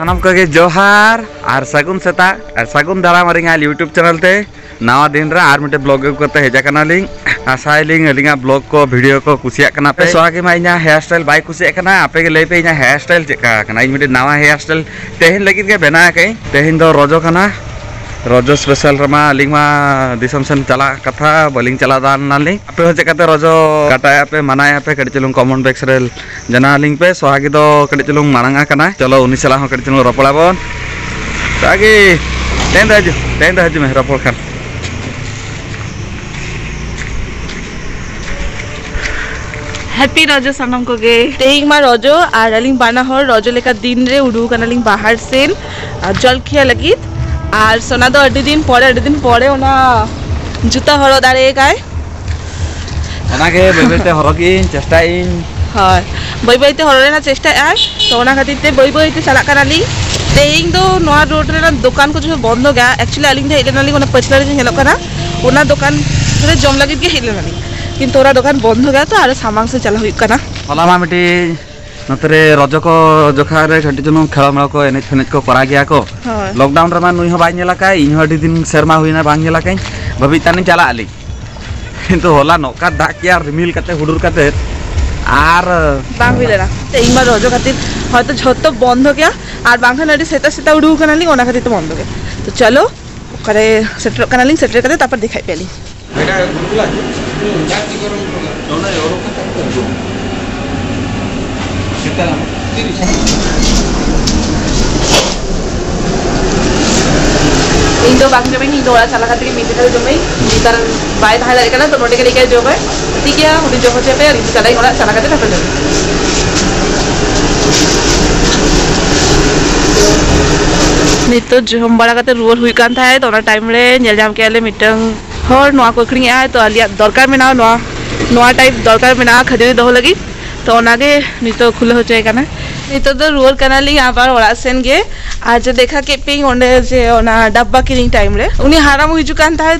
सानम को जोहार और सगुन सेता और सगुन दारा मारिंगा यूट्यूब चैनल ते नवा दिन रे आर मिटे ब्लॉग करते हेजा लिंग आशाइलिंग अलिंगा ब्लॉग को वीडियो को कुसिया कना पे स्वागे मा इना हेयर स्टाइल बाय कुसिया कना आपे के ले पे इना हेयर स्टाइल चेका कना इन मिटे नवा हेयर स्टाइल तेहिन लगित के बना के तेहिन दो रोजो कना रोजो स्पेशल रमा लिंगमा दिसम सन चला कथा बलिंग चला दान नालिंग आपे हो चेकाते रोजो काटाया पे मनाया पे कड़ी चलुंग कॉमन बैक्स रेल जना लिंग पे स्वागे दो कड़ी चलुंग मारंगा कना चलो उनी सला हो कड़ी चलुंग रपड़ा बोन ताकि तेन दहजु में रपड़ खान हैप्पी रोजो सानम को गे तेहिंग मा रोजो और अलिंग बाना हो रोजो लेका दिन रे उडू कना लिंग बाहर सेन जल खिया लगी और सोना दो अड्डी दिन पड़े ओना जूता हरो दारे काय ओना के बेबेते हरकी चेष्टा इन हाय बई हरो रेना चेष्टा आय तो ओना खातिर ते बई ते चला कना लिंग तेहिंग दो नोआ रोड रे दुकान को जो बंद हो गया एक्चुअली अलिंग दे हेलेना लिंग ओना पछला रे हेलो कना ओना दुकान रे जम लगी के हेलेना लिंग किंतु ओरा दुकान बंद हो गया तो आरो सामान से चला हुई कना होला मा मिटी नतरे रज को जोखा रे घटी जनो खेल मेल को एनेज फेनेज को करा गया को लॉकडाउन रे मा नुई हो बाय नेला काय इन हडी दिन शर्मा हुईना बांग नेला काय भबी तानी चला आली किंतु होला नोका दाग किया रिमिल कते हुडुर कते आर बांग हुईलेना ते इमा रज खातिर हयतो झतो बंद हो गया और बांखा नडी सेता उडू कना लिंग ओना खातिर तो बंद हो गया तो चलो करे सेटर कना लिंग सेटर करे तापर दिखाई पेली बेटा गुला जाती करो दोना और इन दो बाकी जमे इन दोड़ा चला खातिर मीठे करे जमे नितर बाय धाय लगे ना तो नोटे के लेके जो है ठीक है उनी जो होचे पे चलाई ओड़ा चला खातिर तापर जमे नितो जो हम बड़ा काते रुअर हुई कान थाए तो ना टाइम रे नेल जाम के आले मिटंग हर नोआ कोकड़ी आए तो आलिया दरकार में ना नोआ टाइप दरकार में ना खजरी दो लगी तो ओनागे नितो खुले हो जाए कना नितो तो रुअर कना ली आबार ओड़ा सेन गे आज देखा के पिंग ओंडे जे ओना डब्बा किरिंग टाइम रे उनी हाराम हिजु कान थाए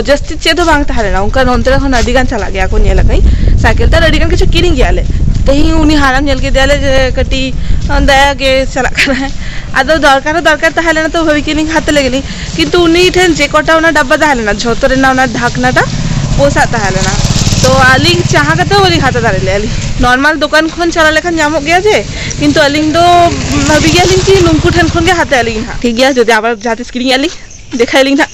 जस्ती चेदो बांग थाले ना उनका नोंतरा खन अडी गान चला गया को नेला कई साइकिल ता अडी गान किछु किरिंग गेले तही उनी हाराम नेल के देले जे कटी दया के चला कना है आदो दरकार ताहले ना तो होई किरिंग हाथ लगली किंतु उनी ठेन जे कोटा ओना डब्बा ताहले ना झोतरे ना ओना ढाकनाटा पोसा ताहले ना तो आलिंग चाहा कते बोली खाता दारे ले नॉर्मल दुकान खन चला लेखन जामो गया जे किंतु अलिंग दो भाबी गया लिंग की नुंकु ठन खन के हाथे अलिंग हा ठीक गया जदि आबार जाते स्क्रीन अलिंग देखाई लिंग ना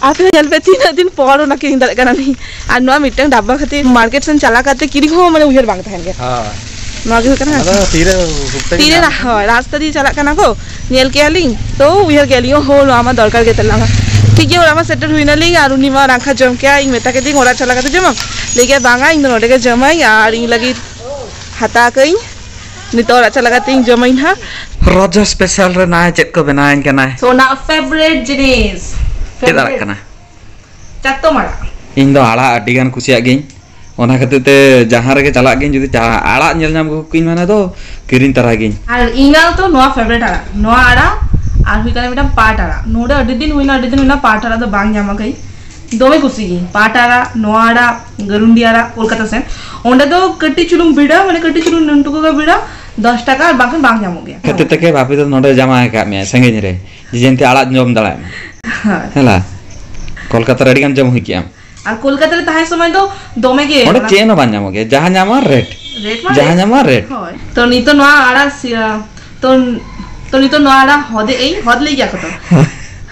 आप जल पे 3 दिन पर ना किरिंग दारे कना नहीं आ नो मिटंग डब्बा खाते मार्केट सन चला करते किरिंग हो माने उहेर बांग थान के हां नो के कना तीरे रास्ता दी चला कना को नेल के अलिंग तो उहेर के लियो हो नो आमा दरकार के तला ठीक है ओरा सेटर हुई ना लिंग और उनी मा राखा जम के इन मेता के दिन ओरा चला करते जम लेके बांगा इन नोटे के जमाई और इन लगी हता कई नितो ओरा चला करते इन जमाइन हा रोजो स्पेशल रे ना चेक को बनाएन केना सोना फेवरेट जिनिस केदा कना चातो माड़ा इन दो आड़ा अडी गान कुसिया गेई ओना खातिर ते जहां रे के चला गेई जदी आड़ा नेल नाम को किन माने तो किरिन तरह गेई और इना तो नोआ फेवरेट आड़ा नोआ आड़ा और हुई कने मिटा पाट आड़ा नोडे अडी दिन हुईना पाट आड़ा तो बांग जामा गई दोमे कुसी गी पाट आड़ा नोआ आड़ा गरुंडी आड़ा कोलकाता से ओंडे तो कट्टी चुलुंग बिड़ा माने कट्टी चुलुंग नंटुको का बिड़ा 10 टाका और बाकी बांग जामो गया कते तके भाभी तो नोडे जमा का मे संगे रे जेंते आड़ा जम दला हला कोलकाता रेडी गान जम हुई किया और कोलकाता रे ताहे समय तो दोमे के ओंडे चेन बान जामो गे जहां जामा रेट जहां जामा रेट तो नी तो नोआ आड़ा तो नी तो नोआ आड़ा हदे ए हद ले गया को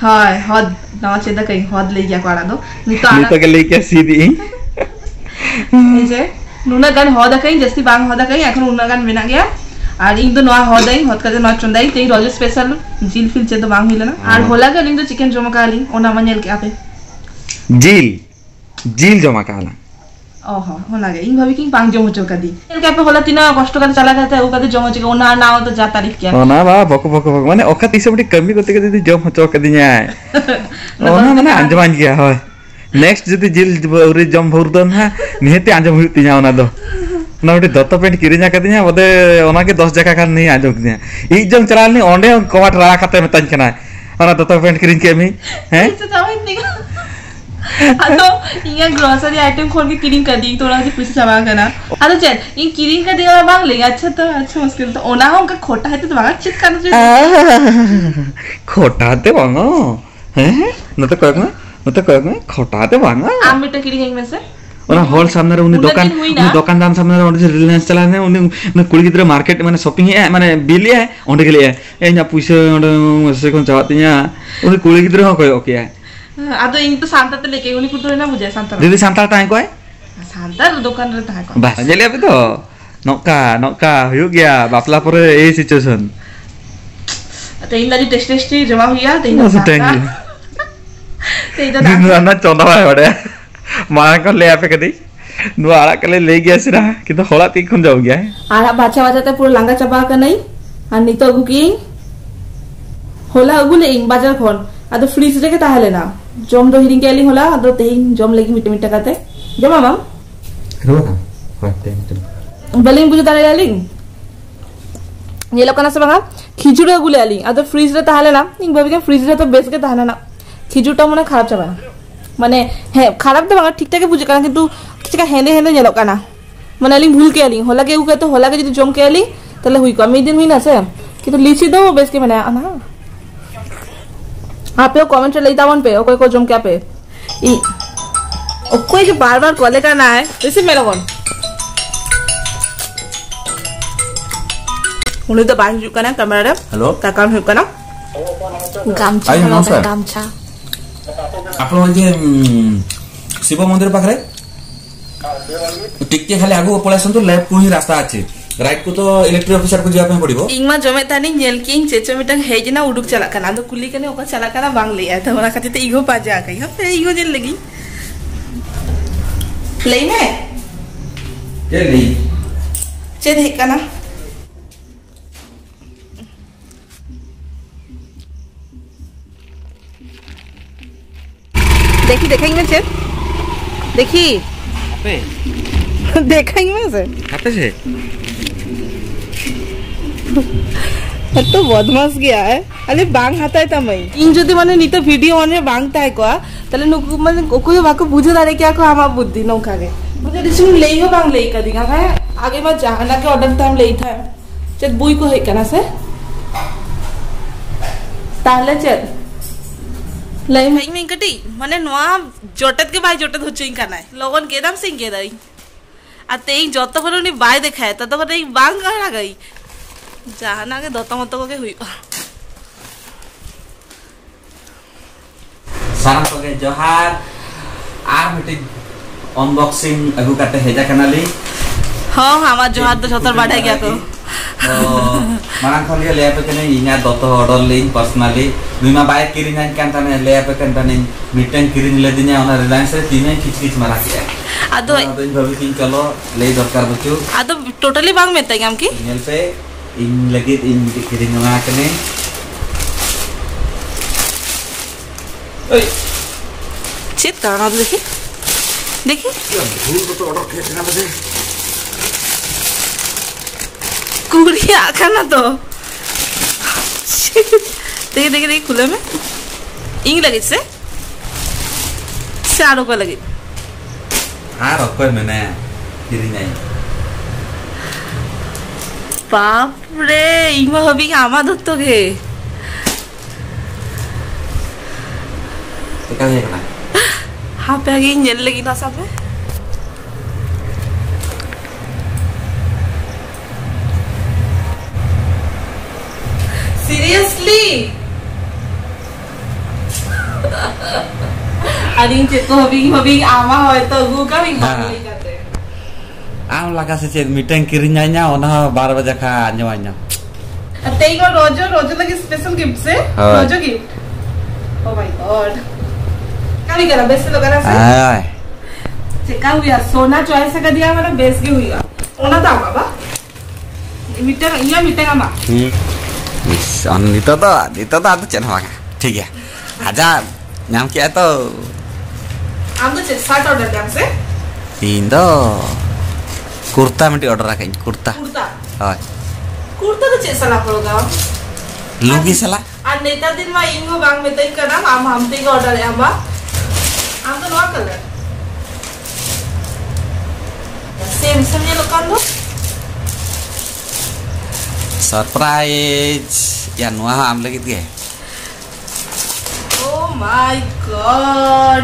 हाय हद ना चेदा कहीं हद ले गया को आड़ा दो नी तो के ले के सीधी ए जे नुना गान हद कहीं जस्ती बांग हद कहीं এখন উনা গান মেনা গিয়া আর ইন তো নয়া হদাই হদ কাজে নয়া চন্দাই তেই রজ স্পেশাল জিল ফিল চে তো বাং হইলা না আর होला গান ইন তো চিকেন জমা কালি ওনা মানেল কে আপে জিল জমা কালা ओहो होला गे इन भाभी की बांग जमो चौका दी एल के पे होला तिना कष्ट कर चला जाता है ओ कदे जमो चौका ओना ना तो जा तारीख क्या ओना बा बक माने ओका तीसे बडी कमी करते के दी जम चौका दी आय ओना माने अंजमान गया होय नेक्स्ट जदी जिल उरी जम भर दन हा निहते अंजम हुई तिना ओना दो ना बडी दत्त पेंट किरिना का दिया बदे ओना के 10 जगह का नहीं आजोक दिया ई जम चलाल नहीं ओंडे कवाट रा खाते में तन कना ओना दत्त पेंट किरिन के मी हैं अतो इया ग्रोसरी आइटम खोल के किरिंग कर दी थोड़ा सा पैसा चाबा करना अतो चल इन किरिंग कर दिया बांग ले अच्छा मुश्किल तो ओना हम का खोटा है तो बांग चित करना चाहिए खोटा ते बांगो हैं न तो कहना खोटा ते बांगो आम बेटा किरिंग में से ओना हॉल सामने रे उनी दुकानदार सामने रे उनी रिलायंस चलाने उनी कुड़ी गिद्रा मार्केट माने शॉपिंग है माने बिल है ओंडे गेले ए न्या पुइसे ओंडे से कोन चावतिया उनी कुड़ी गिद्रा हो कोय ओके है आदो इन तो सांता ते लेके उनी कुतो ना बुझे सांता दीदी सांता ताई कोय सांता दुकान रे ताई को बस जेले अबे तो नोका हुयु गया बापला परे ए सिचुएशन तो इन लाजी टेस्ट जमा हुआ तो इन सांता तो इन ना चोंदा है बड़े मारा कर ले आपे कदी नु आड़ा कले ले गया सिरा किंतु होला ती खुन जाओ गया है आड़ा बाचा ते पूरा लांगा चबा का नहीं और नी तो अगु की होला अगु ले इन बाजार खोन आदो फ्रीज रे के ताहले ना जम दो हिरिंग केली होला आदो तेइन जम लेगी मिट मिट काते जमा माम रोना होते बलिंग बुझे ताले लालिंग ये लोग कना से बंगा खिचुड़ा अगु ले आली आदो फ्रीज रे ताहले ना इन भाभी के फ्रीज रे तो बेस के ताहना ना खिचुड़ा मने खराब चबा माने है खराब तो बांगा ठीक ठाक बुझे काना किंतु किछका हेंदे हेंदे नेलो काना माने अली भूल के अली होला के उ के तो होला के जदि जम के अली तले हुई कमी दिन हुई ना से कि तो लीची दो बेस के माने ना आप लोग कमेंट ले दावन पे कोई को जम क्या पे ई ओ कोई जो बार-बार कॉले का ना है इसी मेरा कौन उन्हें तो बाहर जुका ना कैमरा रे हेलो का काम है ना गामछा आपण जे शिव मंदिर पाखरे टिके खाली आगु पळासंतु लेफ्ट को ही रास्ता अछि राइट को तो इलेक्ट्रिक ऑफिसर को जापे पड़िबो इंगमा जमे तानी नेल किंग चेचो मिटंग हेजना उडुक चला कना तो कुली कने ओका चला कना बांग ले आया था हमरा खातिर ते इगो पाजा गई हम पे इगो जेल लगी लेने के ली चे देख कना देखी देखेंगे में से देखी पे देखेंगे में से खाते से तो बदमाश गया है अरे बांग हाता है तमई इन जदि माने नी तो वीडियो माने बांगता है कोआ तले नुकु माने कोई बाको बुझे दारे क्या को हमा बुद्धि नौका के मुझे दिसुन लेई हो बांग लेई का दिखा है आगे में जहाना के ऑर्डर टाइम लेई था चेत बुई को है कना से ताले चेत लई भाई में कटी माने नोआ जोटत के भाई जोटत हो चिंग करना है लोगन के दाम सिंह के दई आते ही जत को नी बाय देखाय तत को एक बांग कहा गई जहाना के दत मत को के हुई सारा तो के जोहार आर मीटिंग अनबॉक्सिंग अगु काटे हेजा कनाली हां हमार जोहार तो छतर बाढ़ा गया को मारang khol le ape kene inya doto order link personally nima bae kiring an kan tane le ape kan tane meeting kiring le dinya ona reliance re tine kich mara kiya ado in bhabi kin chalo le dorkar buchu ado totally bang meta ngam ki email pe in lagi in kiring na kene oi chit karna देखी देखी भूल तो order खेचना बजे कुड़ी आखा ना तो देखिए देखिए देखिए खुले में इंग लगी से चारों को लगी हाँ रखो मैंने किरी नहीं बाप रे इंग में हबी आमा धुतो के तो क्या है करना हाँ पे आगे इंजन लगी ना सब में Seriously? अरे चेतो हबी आमा होय तो गु का भी बांग ले करते आम लगा से चेत मीटिंग किरिnya nya ona 12 बजे का आन्या अते को रोजो लगी स्पेशल गिफ्ट से रोजो गिफ्ट ओ माय गॉड का भी करा बेस्ट लगा ना हाय चेका हुआ सोना चॉइस का दिया मतलब बेस के हुआ ओना था बाबा मीटिंग आमा इस अनिता तो आदि चेन होगा ठीक है आजा नाम क्या है तो हम तो शर्ट ऑर्डर किया हमसे इन दो कुर्ता में ऑर्डर रखें कुर्ता हां कुर्ता तो चेसा ला पड़ेगा लुंगी सला आ नेता दिन में इंगो बांग में तई करना हम ते का ऑर्डर है हम आम तो नवा कलर सेम सेम ये लोग दो सरप्राइज या नुआ आम लगी गे ओ माय गॉड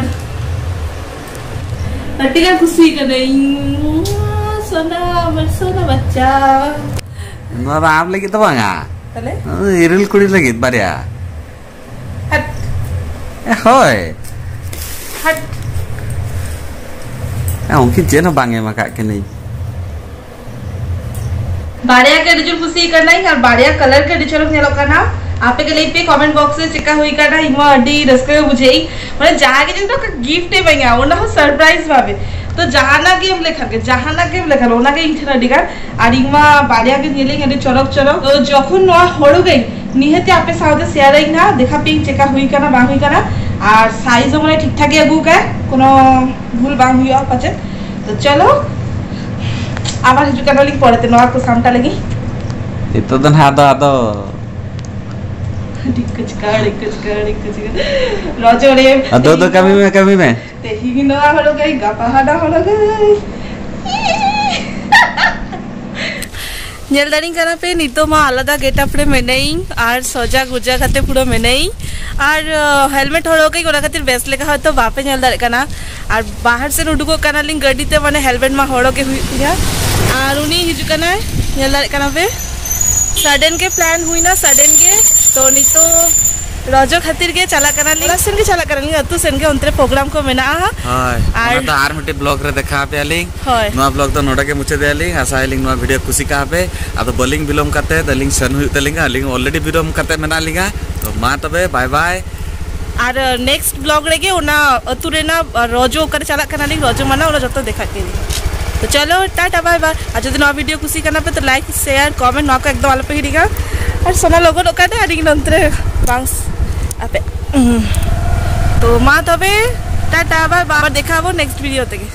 अटी का खुशी कर नहीं सोना बच्चा नुआ आम लगी तो बांगा तले इरिल कुड़ी लगी बारिया हट होय हट उनकी जेनो बांगे मका के नहीं बाड़िया के डिजल खुशी करना ही और बाड़िया कलर के डिजल नेलो करना आपे के लिए पे कमेंट बॉक्स में चिका हुई करना इमा अड्डी रस्के बुझेई माने जहां के जिन तो गिफ्ट है भैया ओना सरप्राइज भावे तो जहाना के हम लेखा के जहाना के लेखा ओना के इथना डिगार আর ইমা বাড়িয়া के নেলে এনে চরক চরক তো যখন নয়া হড়ু গই নিহেতে আপে সাথে শেয়ার আই না দেখা পিং চেকা हुई करना बा हुई करना আর সাইজ মানে ঠিকঠাক আগু কা কোনো ভুল বা हुई পাছে তো চলো আবার হিজু কানালি পড়তে নয়া को সামটা লাগি itu dan ada रजो रे ada kami में ते ही नवा हलो गई गपाहाडा हलो गई नेल दारिंग करा पे नितो मा आलादा गेटअप रे मेनई और सजा गुजा खाते पुरो मेनई और हेलमेट हलो गई ओना खातिर बेस लेका हतो बापे नेल दारे कना और बाहर से उडुको कना लिंग गाड़ी ते माने हेलमेट मा हलो के हुई और उनी हिजु कना नेल दारे कना पे सडन के प्लान हुई ना सडन के तो नी तो रजो खातिर के चला करना ली सेन के चला करनी अतु सेन के अंतरे प्रोग्राम को मेना हाय और तो आर मिटे ब्लॉग रे देखा पे लिंक नवा ब्लॉग तो नोडा के मुचे दे लिंक आशा लिंक नवा वीडियो खुशी का पे अब बलिंग बिलोम करते द लिंक सन हुई तलिंग लिंक ऑलरेडी बिलोम करते मेना लिंगा तो मा तबे बाय बाय और नेक्स्ट ब्लॉग रे के ओना अतु रे ना रजो कर चला करना लिंक रजो माना ओना जतो देखा के तो चलो टाटा बाय बाय आज जो नवा वीडियो खुशी करना पे तो लाइक शेयर कमेंट ना को एकदम वाला पे हिडिगा और सोना लोगो लोका दे आदिग नंतरे बांस आपे तो मा तबे टाटा बाय बाय देखा वो नेक्स्ट वीडियो तक।